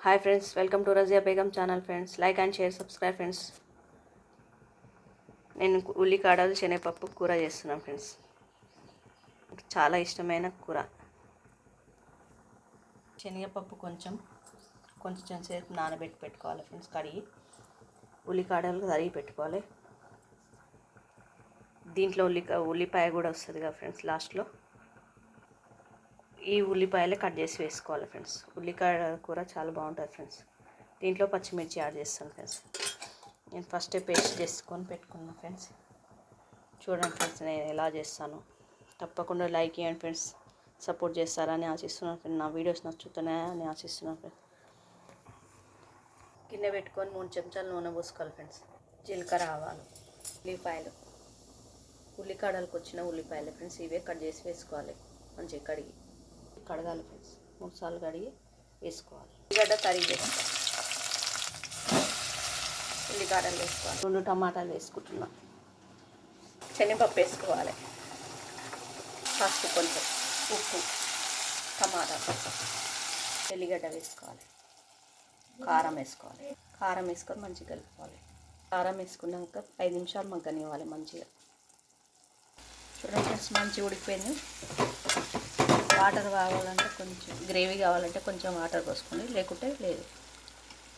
Hi friends, welcome to Razia Begum channel friends. Like and share, subscribe friends. నేను ఉల్లికాడలు శనగపప్పు కూర చేస్తున్నాను ఫ్రెండ్స్. చాలా ఇష్టమైన కూర. శనగపప్పు కొంచెం సేపు నానబెట్టి పెట్టుకోవాలి ఫ్రెండ్స్. కడిగి ఉల్లికాడలు కడిగి పెట్టుకోవాలి. దీంట్లో ఉల్లిపాయ కూడా వస్తుంది కదా ఫ్రెండ్స్ లాస్ట్లో. ఈ ఉల్లిపాయలే కట్ చేసి వేసుకోవాలి ఫ్రెండ్స్. ఉల్లికాయ కూర చాలా బాగుంటుంది ఫ్రెండ్స్. దీంట్లో పచ్చిమిర్చి యాడ్ చేస్తాను ఫ్రెండ్స్. నేను ఫస్టే పేస్ట్ చేసుకొని పెట్టుకున్నాను ఫ్రెండ్స్. చూడండి ఫ్రెండ్స్ నేను ఎలా చేస్తాను. తప్పకుండా లైక్ చేయండి ఫ్రెండ్స్. సపోర్ట్ చేస్తారని ఆశిస్తున్నాను ఫ్రెండ్స్. నా వీడియోస్ నచ్చుతున్నాయని ఆశిస్తున్నాను ఫ్రెండ్స్. గిన్నె పెట్టుకొని 3 చెంచాలు నూనె పోసుకోవాలి ఫ్రెండ్స్. జీలకర్ర, ఆవాలు, ఉల్లిపాయలు, ఉల్లికాడలకు వచ్చిన ఉల్లిపాయలు ఫ్రెండ్స్. ఇవే కట్ చేసి వేసుకోవాలి. మంచిగా కడగాలి ఫ్రెండ్స్. 3 సార్లు కడిగి వేసుకోవాలి. ఉల్లిగడ్డ తరిగి వేసుకోవాలి. ఉల్లికాడలు వేసుకోవాలి. 2 టమాటాలు వేసుకుంటున్నాం. శనగపప్పు వేసుకోవాలి. పసుపు, కొంచెం ఉప్పు, టమాటా, ఎల్లిగడ్డ వేసుకోవాలి. కారం వేసుకోవాలి. కారం వేసుకొని మంచిగా కలుపుకోవాలి. కారం వేసుకున్నాక 5 నిమిషాలు మగ్గనివ్వాలి మంచిగా. చూడండి ఫ్రెండ్స్ మంచిగా ఉడికిపోయింది. వాటర్ కావాలంటే కొంచెం, గ్రేవీ కావాలంటే కొంచెం వాటర్ పోసుకోండి, లేకుంటే లేదు.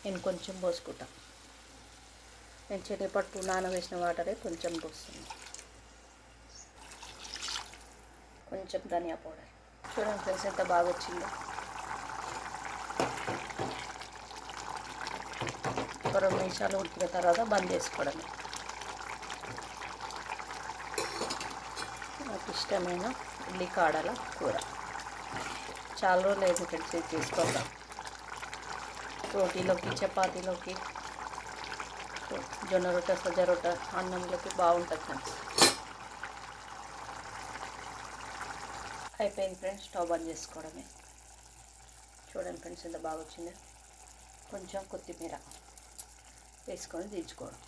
నేను కొంచెం పోసుకుంటా. నేను శనగపప్పు నానవేసిన వాటరే కొంచెం పోస్తుంది. కొంచెం ధనియా పౌడర్. చూడండి ఫ్రెండ్స్ ఎంత బాగా వచ్చిందో. ఒక 2 నిమిషాలు ఉడికిన తర్వాత బంద్ చేసుకోవడమే. నాకు ఇష్టమైన ఉల్లికాడల కూర. చాలా రోజులు అయితే ఫ్రెండ్స్ ఇది తీసుకుంటాం. రోటీలోకి, చపాతీలోకి, జొన్న రొట్టె, సజ్జ రొట్టె, అన్నంలోకి బాగుంటుంది ఫ్రెండ్స్. అయిపోయింది ఫ్రెండ్స్. స్టవ్ బంద్ చేసుకోవడమే. చూడండి ఫ్రెండ్స్ ఎంత బాగా వచ్చిందో. కొంచెం కొత్తిమీర వేసుకొని దించుకోవడం.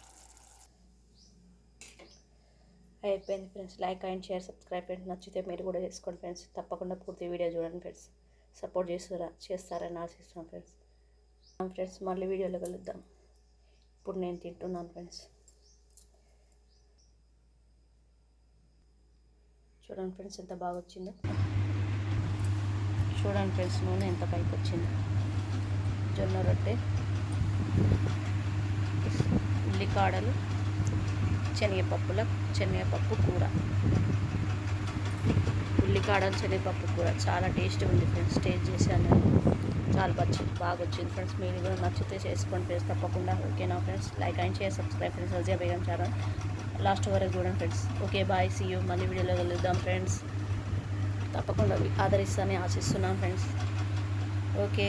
అయిపోయింది friends. Like and share, subscribe friends. నచ్చితే మీరు కూడా చేసుకోండి ఫ్రెండ్స్. తప్పకుండా పూర్తి వీడియో చూడండి ఫ్రెండ్స్. సపోర్ట్ చేస్తారని ఆశిస్తున్నాను ఫ్రెండ్స్. మళ్ళీ వీడియోలో కలుద్దాం. ఇప్పుడు నేను తింటున్నాను ఫ్రెండ్స్. చూడండి ఫ్రెండ్స్ ఎంత బాగా వచ్చిందో. చూడండి ఫ్రెండ్స్ నూనె ఎంత పైకి వచ్చిందో. జొన్న రొట్టె, ఉల్లికాడలు, శనగపప్పు కూర. ఉల్లికాడలు శనగపప్పు కూర చాలా టేస్టీ ఉంది ఫ్రెండ్స్. టేస్ట్ చేశాను. చాలా బాగా వచ్చింది ఫ్రెండ్స్. మీరు కూడా నచ్చితే చేసుకోండి ఫ్రెండ్స్ తప్పకుండా. ఓకేనా friends. Like and share, subscribe friends. Razia Begum channel last వరకు చూడండి friends. Okay bye, see you. మళ్ళీ వీడియోలో కలుద్దాం ఫ్రెండ్స్. తప్పకుండా ఆదరిస్తానని ఆశిస్తున్నాను ఫ్రెండ్స్. ఓకే.